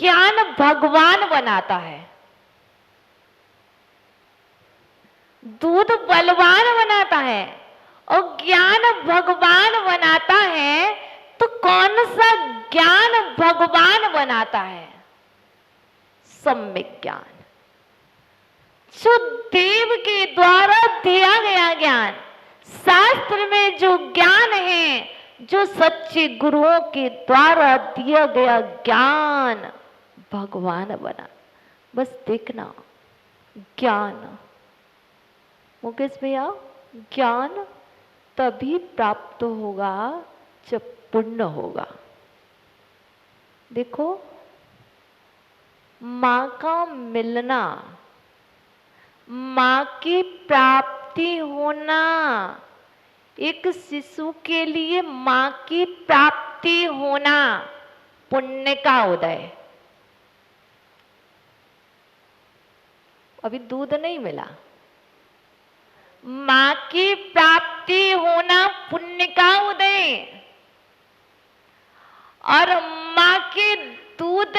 ज्ञान भगवान बनाता है। दूध बलवान बनाता है और ज्ञान भगवान बनाता है, तो कौन सा ज्ञान भगवान बनाता है? सम्यक ज्ञान, जो देव के द्वारा दिया गया ज्ञान, शास्त्र में जो ज्ञान है, जो सच्चे गुरुओं के द्वारा दिया गया ज्ञान भगवान बना। बस देखना, ज्ञान, मुकेश भैया, ज्ञान तभी प्राप्त होगा जब पुण्य होगा। देखो, मां का मिलना, मां की प्राप्ति होना, एक शिशु के लिए मां की प्राप्ति होना पुण्य का उदय। अभी दूध नहीं मिला, मां की प्राप्ति होना पुण्य का उदय, और मां के दूध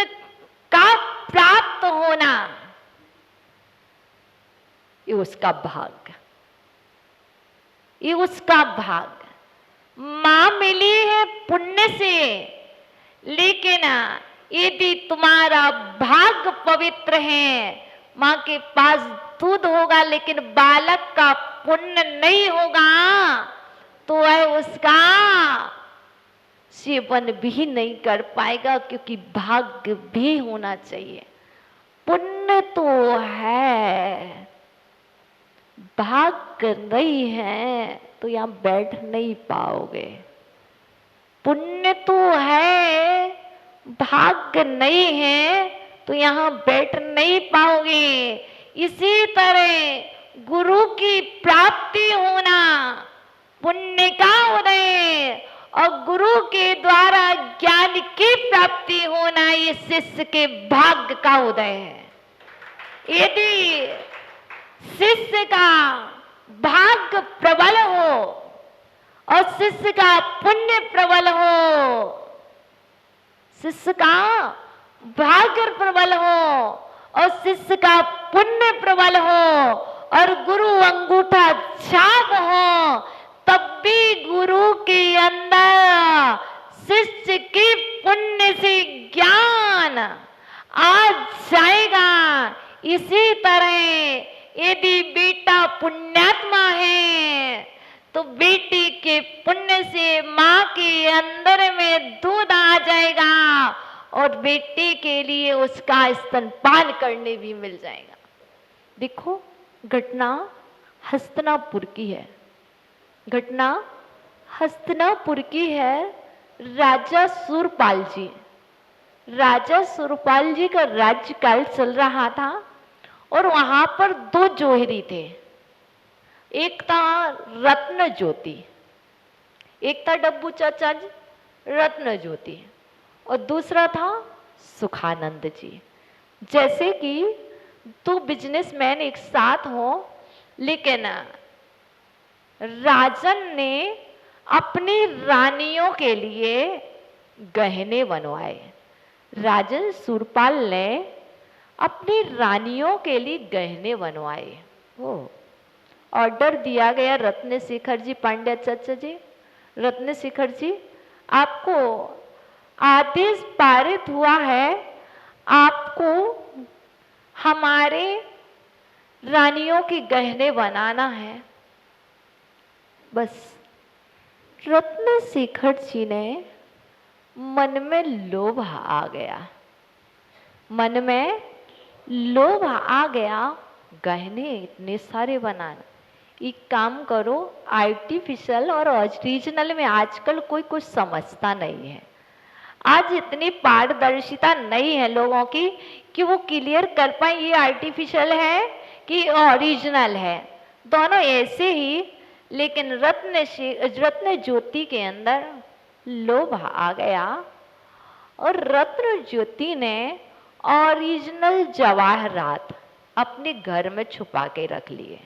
का प्राप्त होना ये उसका भाग्य, ये उसका भाग्य। मां मिली है पुण्य से, लेकिन यदि तुम्हारा भाग्य पवित्र है, मां के पास दूध होगा लेकिन बालक का पुण्य नहीं होगा, तो वह उसका सेवन भी नहीं कर पाएगा, क्योंकि भाग्य भी होना चाहिए। पुण्य तो है, भाग्य नहीं है तो यहां बैठ नहीं पाओगे। पुण्य तो है, भाग्य नहीं है तो यहां बैठ नहीं पाओगे। इसी तरह गुरु की प्राप्ति होना पुण्य का उदय, और गुरु के द्वारा ज्ञान की प्राप्ति होना ये शिष्य के भाग्य का उदय है। यदि शिष्य का भाग्य प्रबल हो और शिष्य का पुण्य प्रबल हो, शिष्य का भाग्य प्रबल हो और शिष्य का पुण्य प्रबल हो, और गुरु अंगूठा छाप हो, तब भी गुरु के अंदर शिष्य के पुण्य से ज्ञान आ जाएगा। इसी तरह यदि बेटा पुण्यात्मा है तो बेटी के पुण्य से मां के अंदर में दूध आ जाएगा, और बेटे के लिए उसका स्तनपान करने भी मिल जाएगा। देखो, घटना हस्तिनापुर की है, घटना हस्तिनापुर की है। राजा सूरपाल जी, राजा सूरपाल जी का राज्यकाल चल रहा था, और वहां पर दो जोहरी थे। एक था रत्न ज्योति, एक था डब्बू चाचा जी रत्न ज्योति, और दूसरा था सुखानंद जी। जैसे कि दो बिजनेसमैन एक साथ हो, लेकिन राजन ने अपनी रानियों के लिए गहने बनवाए। राजन सूरपाल ने अपनी रानियों के लिए गहने बनवाए। वो ऑर्डर दिया गया रत्नशेखर जी पांड्या चाचा जी, रत्नशेखर जी आपको आदेश पारित हुआ है, आपको हमारे रानियों के गहने बनाना है। बस रत्नशेखर जी ने मन में लोभ आ गया, मन में लोभ आ गया, गहने इतने सारे बनाना। एक काम करो, आर्टिफिशियल और ओरिजिनल में आजकल कोई कुछ समझता नहीं है। आज इतनी पारदर्शिता नहीं है लोगों की कि वो क्लियर कर पाए ये आर्टिफिशियल है कि ओरिजिनल है, दोनों ऐसे ही। लेकिन रत्न ज्योति के अंदर लोभ आ गया, और रत्न ज्योति ने ओरिजिनल जवाहरात अपने घर में छुपा के रख लिए,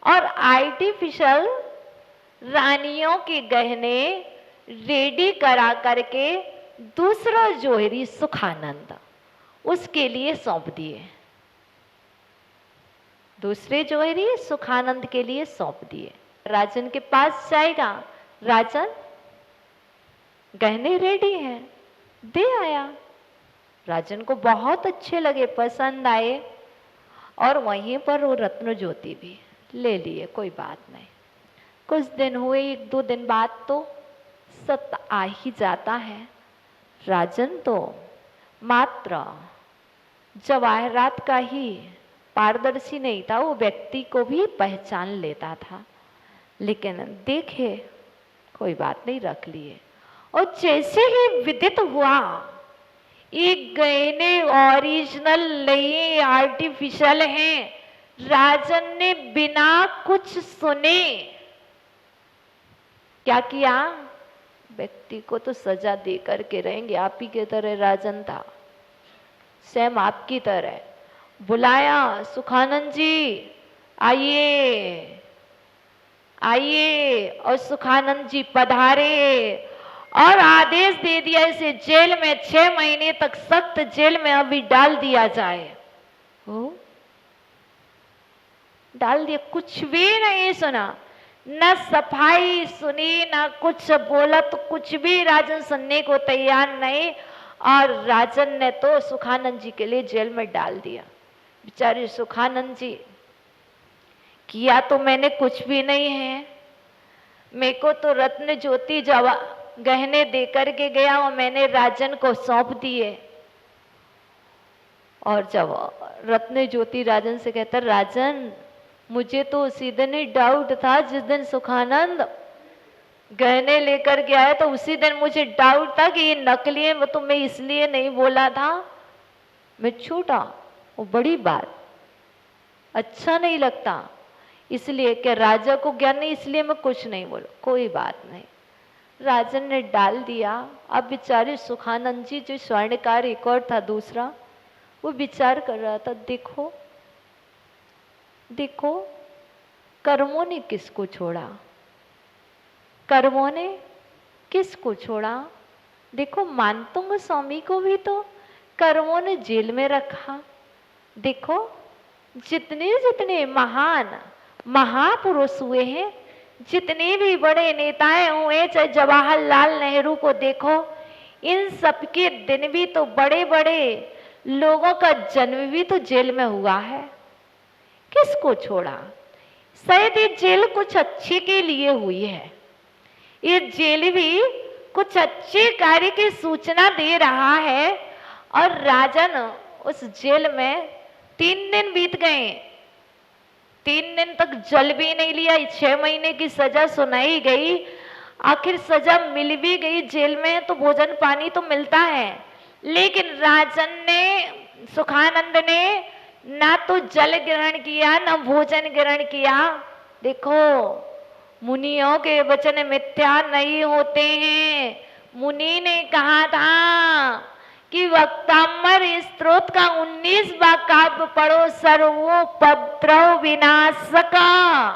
और आर्टिफिशियल रानियों के गहने रेडी करा करके दूसरा जोहरी सुखानंद उसके लिए सौंप दिए। दूसरे जोहरी सुखानंद के लिए सौंप दिए। राजन के पास जाएगा, राजन गहने रेडी हैं, दे आया। राजन को बहुत अच्छे लगे, पसंद आए, और वहीं पर वो रत्न ज्योति भी ले लिए, कोई बात नहीं। कुछ दिन हुए, 1-2 दिन बाद तो सत आ ही जाता है। राजन तो मात्र जवाहरात का ही पारदर्शी नहीं था, वो व्यक्ति को भी पहचान लेता था। लेकिन देखे, कोई बात नहीं, रख लिए। और जैसे ही विदित हुआ ये गहने ओरिजिनल नहीं, आर्टिफिशियल हैं, राजन ने बिना कुछ सुने क्या किया? व्यक्ति को तो सजा दे करके रहेंगे, आप ही की तरह राजन था, सेम आपकी तरह। बुलाया, सुखानंद जी आइए आइए, और सुखानंद जी पधारे और आदेश दे दिया इसे जेल में 6 महीने तक सख्त जेल में अभी डाल दिया जाए। हो डाल दिया, कुछ भी नहीं सुना, न सफाई सुनी, न कुछ बोला, तो कुछ भी राजन सुनने को तैयार नहीं। और राजन ने तो सुखानंद जी के लिए जेल में डाल दिया। बेचारे सुखानंद जी, किया तो मैंने कुछ भी नहीं है, मेरे को तो रत्न ज्योति गहने दे करके गया और मैंने राजन को सौंप दिए। और जब रत्न ज्योति राजन से कहता, राजन मुझे तो उसी दिन ही डाउट था, जिस दिन सुखानंद गहने लेकर गया है, तो उसी दिन मुझे डाउट था कि ये नकली है, वो तो मैं इसलिए नहीं बोला था, मैं छूटा। वो बड़ी बात, अच्छा नहीं लगता, इसलिए क्या राजा को ज्ञान नहीं, इसलिए मैं कुछ नहीं बोला, कोई बात नहीं। राजन ने डाल दिया। अब बेचारे सुखानंद जी, जो स्वर्णकार एक और था दूसरा, वो विचार कर रहा था, देखो देखो कर्मों ने किसको छोड़ा, कर्मों ने किसको छोड़ा। देखो मानतुंग स्वामी को भी तो कर्मों ने जेल में रखा। देखो जितने जितने महान महापुरुष हुए हैं, जितने भी बड़े नेताएं हुए, चाहे जवाहरलाल नेहरू को देखो, इन सबके दिन भी तो बड़े बड़े लोगों का जन्म भी तो जेल में हुआ है। किसको छोड़ा? शायद ये जेल कुछ अच्छे के लिए हुई है, ये जेल भी कुछ अच्छे कार्य की सूचना दे रहा है। और राजन उस जेल में 3 दिन बीत गए, 3 दिन तक जल भी नहीं लिया, 6 महीने की सजा सुनाई गई, आखिर सजा मिल भी गई। जेल में तो भोजन पानी तो मिलता है, लेकिन राजन ने, सुखानंद ने ना तो जल ग्रहण किया, ना भोजन ग्रहण किया। देखो मुनियों के वचन मिथ्या नहीं होते हैं। मुनि ने कहा था कि वक्तामर स्त्रोत का 19वां काव्य पढ़ो, सर्वोपद्रव विनाशका।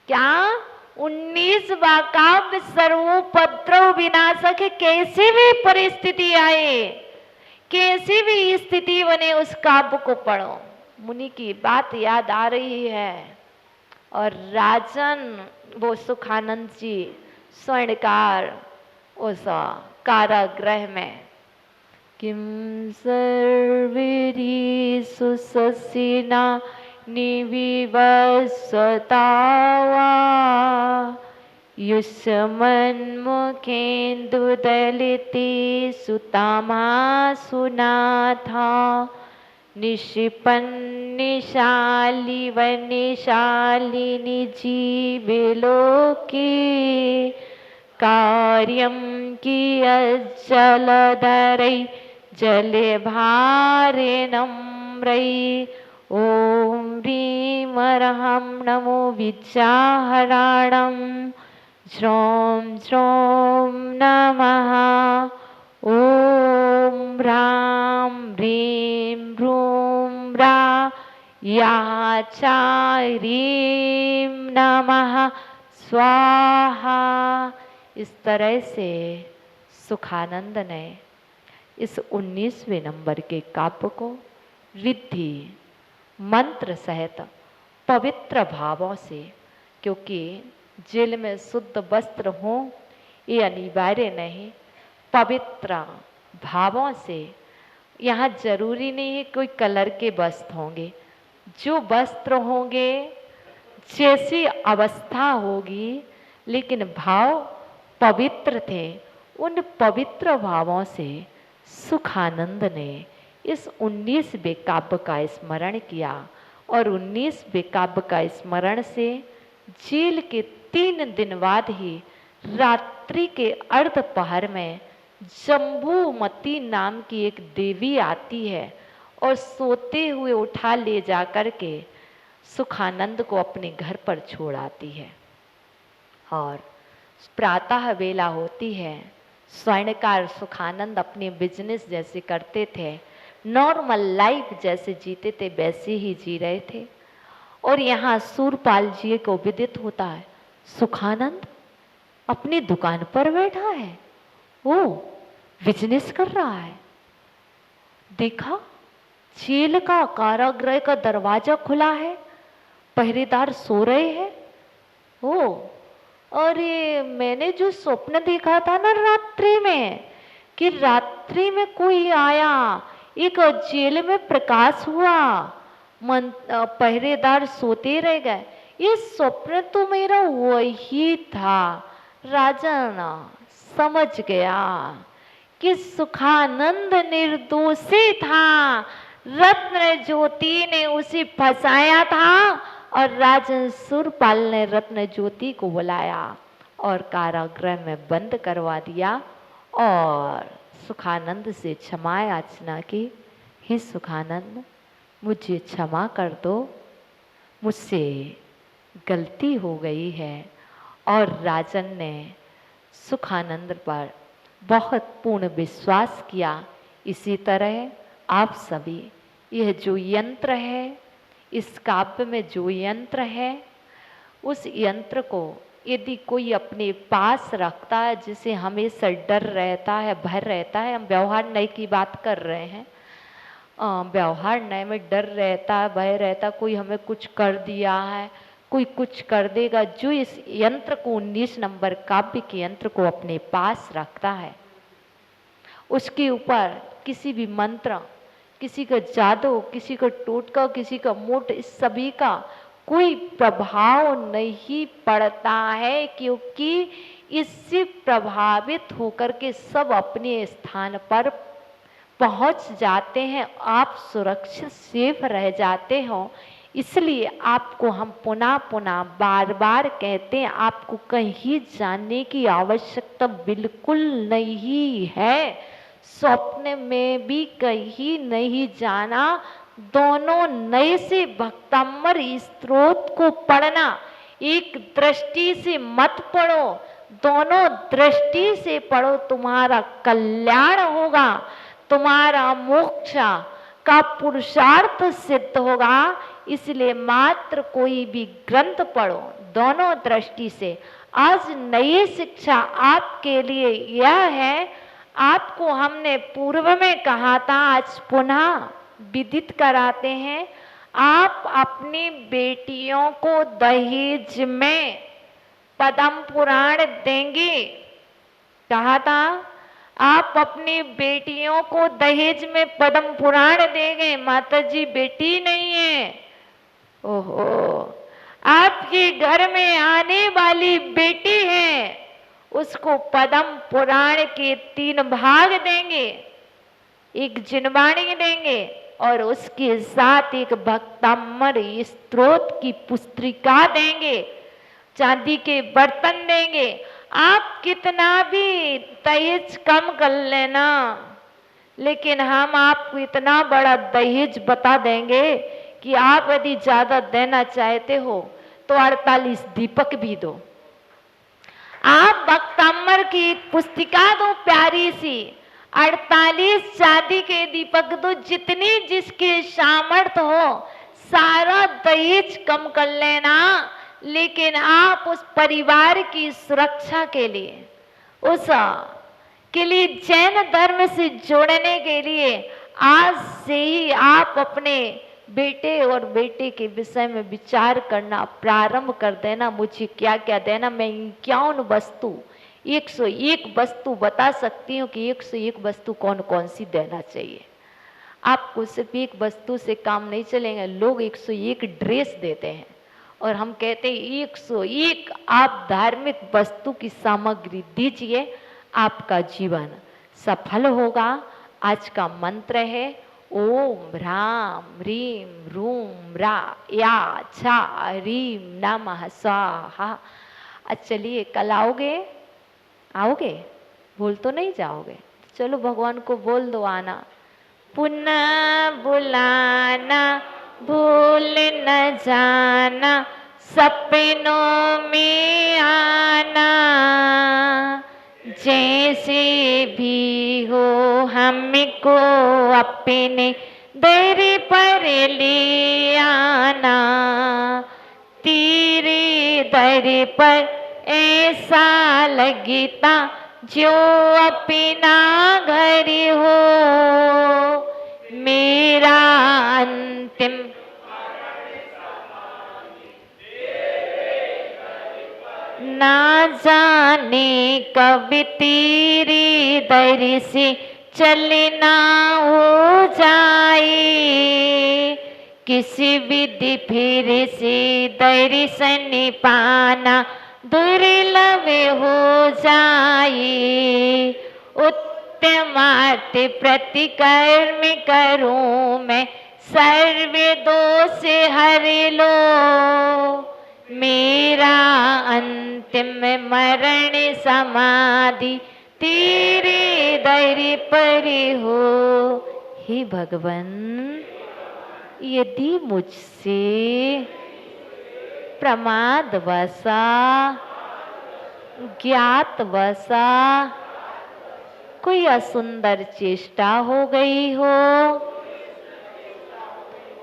क्या 19वां काव्य सर्वोपद्रव विनाशक है? कैसी भी परिस्थिति आए, कैसी भी स्थिति बने, उस काव्य को पढ़ो। मुनि की बात याद आ रही है। और राजन, वो सुखानंद जी स्वर्णकार, उस कारागृह में, किम सर्वेरी सुससिना निविवस्वतावा युष्मन्मुखेन्दुदलिते सुतामा सुनाथा निशिपन्निशाली वनिशालिनी जीवलोके कार्यं कियज्जलधरै जलभारे नम्रै। ॐ ह्रीं अर्हं नमो विद्याहराणं ज्रौं ज्रौं नमः। ॐ ह्रां ह्रीं ह्रूं ह्रा याचारीं नमः स्वाहा। इस तरह से सुखानंद ने इस 19वें नंबर के काव्य को रिद्धि मंत्र सहित पवित्र भावों से, क्योंकि जेल में शुद्ध वस्त्र हो ये अनिवार्य नहीं, पवित्र भावों से, यहाँ जरूरी नहीं है कोई कलर के वस्त्र होंगे, जो वस्त्र होंगे जैसी अवस्था होगी, लेकिन भाव पवित्र थे। उन पवित्र भावों से सुखानंद ने इस 19वें काव्य का स्मरण किया और 19वें काव्य का स्मरण से जेल के 3 दिन बाद ही रात्रि के अर्धपहर में जम्बूमती नाम की एक देवी आती है और सोते हुए उठा ले जाकर के सुखानंद को अपने घर पर छोड़ आती है। और प्रातः वेला होती है, स्वर्णकार सुखानंद अपने बिजनेस जैसे करते थे, नॉर्मल लाइफ जैसे जीते थे वैसे ही जी रहे थे। और यहाँ सूरपाल जी को विदित होता है सुखानंद अपनी दुकान पर बैठा है, वो बिजनेस कर रहा है। देखा जेल का कारागृह का दरवाजा खुला है, पहरेदार सो रहे हैं। ओ अरे मैंने जो स्वप्न देखा था ना रात्रि में, कि रात्रि में कोई आया, एक जेल में प्रकाश हुआ, पहरेदार सोते रह गए, ये स्वप्न तो मेरा वही था। राजन समझ गया कि सुखानंद निर्दोषी था, रत्न ज्योति ने उसे फंसाया था और राजन सूरपाल ने रत्न ज्योति को बुलाया और कारागृह में बंद करवा दिया और सुखानंद से क्षमा याचना की। हे सुखानंद मुझे क्षमा कर दो, मुझसे गलती हो गई है। और राजन ने सुखानंद पर बहुत पूर्ण विश्वास किया। इसी तरह आप सभी, यह जो यंत्र है, इस काव्य में जो यंत्र है, उस यंत्र को यदि कोई अपने पास रखता है, जिसे हमेशा डर रहता है, भय रहता है, हम व्यवहार न्याय की बात कर रहे हैं, व्यवहार न्याय में डर रहता है, भय रहता, कोई हमें कुछ कर दिया है, कोई कुछ कर देगा, जो इस यंत्र को 19 नंबर काव्य के यंत्र को अपने पास रखता है, उसके ऊपर किसी भी मंत्र, किसी का जादू, किसी का टोटका, किसी का मोट, इस सभी का कोई प्रभाव नहीं पड़ता है, क्योंकि इससे प्रभावित होकर के सब अपने स्थान पर पहुंच जाते हैं, आप सुरक्षित सेफ रह जाते हो। इसलिए आपको हम पुनः पुनः बार बार कहते हैं, आपको कहीं जाने की आवश्यकता बिल्कुल नहीं है, स्वप्न में भी कहीं नहीं जाना। दोनों नए से भक्तमर स्त्रोत को पढ़ना, एक दृष्टि से मत पढ़ो, दोनों दृष्टि से पढ़ो, तुम्हारा कल्याण होगा, तुम्हारा मोक्ष का पुरुषार्थ सिद्ध होगा। इसलिए मात्र कोई भी ग्रंथ पढ़ो दोनों दृष्टि से। आज नई शिक्षा आपके लिए यह है, आपको हमने पूर्व में कहा था, आज पुनः विदित कराते हैं। आप अपनी बेटियों को दहेज में पद्म पुराण देंगे, कहा था, आप अपनी बेटियों को दहेज में पद्म पुराण देंगे। माता जी बेटी नहीं है, ओहो, आपके घर में आने वाली बेटी है, उसको पद्म पुराण के 3 भाग देंगे, एक जिनवाणी देंगे और उसके साथ एक भक्तमर स्त्रोत की पुस्तिका देंगे, चांदी के बर्तन देंगे। आप कितना भी दहेज कम कर लेना, लेकिन हम आपको इतना बड़ा दहेज बता देंगे कि आप यदि ज्यादा देना चाहते हो तो 48 दीपक भी दो। आप भक्तमर की एक पुस्तिका दो प्यारी सी, 48 चांदी के दीपक दो, जितनी जिसके सामर्थ्य हो, सारा दहेज कम कर लेना। लेकिन आप उस परिवार की सुरक्षा के लिए, उस के लिए जैन धर्म से जोड़ने के लिए आज से ही आप अपने बेटे और बेटे के विषय में विचार करना प्रारंभ कर देना। मुझे क्या क्या देना, मैं 51 वस्तु 101 वस्तु बता सकती हूँ कि 101 वस्तु कौन कौन सी देना चाहिए। आपको सिर्फ एक वस्तु से काम नहीं चलेगा। लोग 101 ड्रेस देते हैं और हम कहते हैं 101 आप धार्मिक वस्तु की सामग्री दीजिए, आपका जीवन सफल होगा। आज का मंत्र है ओम ह्राम ह्रीम रूम रा या छा ह्रीम नमः स्वाहा। चलिए कल आओगे? आओगे? भूल तो नहीं जाओगे? चलो भगवान को बोल दो आना। पुनः बुलाना, भूल न जाना, सपनों में आना। जैसे भी हो हमको अपने दर पर ले आना। तेरे दर पर ऐसा लगता जो अपना घर हो। मेरा अंतिम ना जाने कब तेरे दर से चलना हो जाए। किसी विधि फिर से दर्शन पाना दुर्लभ हो जाए। उत्तमार्थ प्रतिकर्म करूं मैं, सर्व दोष हर लो। मेरा अंतिम मरण समाधि तेरे दर पर हो। हे भगवान, यदि मुझसे प्रमादवशा ज्ञातवशा कोई असुंदर चेष्टा हो गई हो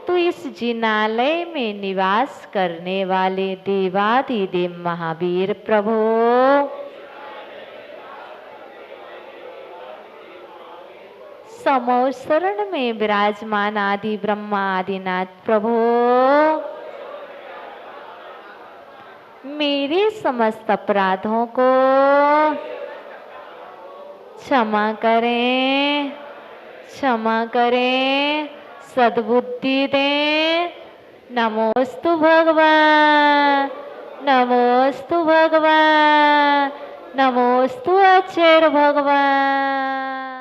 तो इस जिनालय में निवास करने वाले देवाधिदेव महावीर प्रभु, समो शरण में विराजमान आदि ब्रह्मा आदिनाथ प्रभु, मेरे समस्त अपराधों को क्षमा करें, क्षमा करें, सद्बुद्धि दें। नमोस्तु भगवान, नमोस्तु भगवान, नमोस्तु अक्षर भगवान।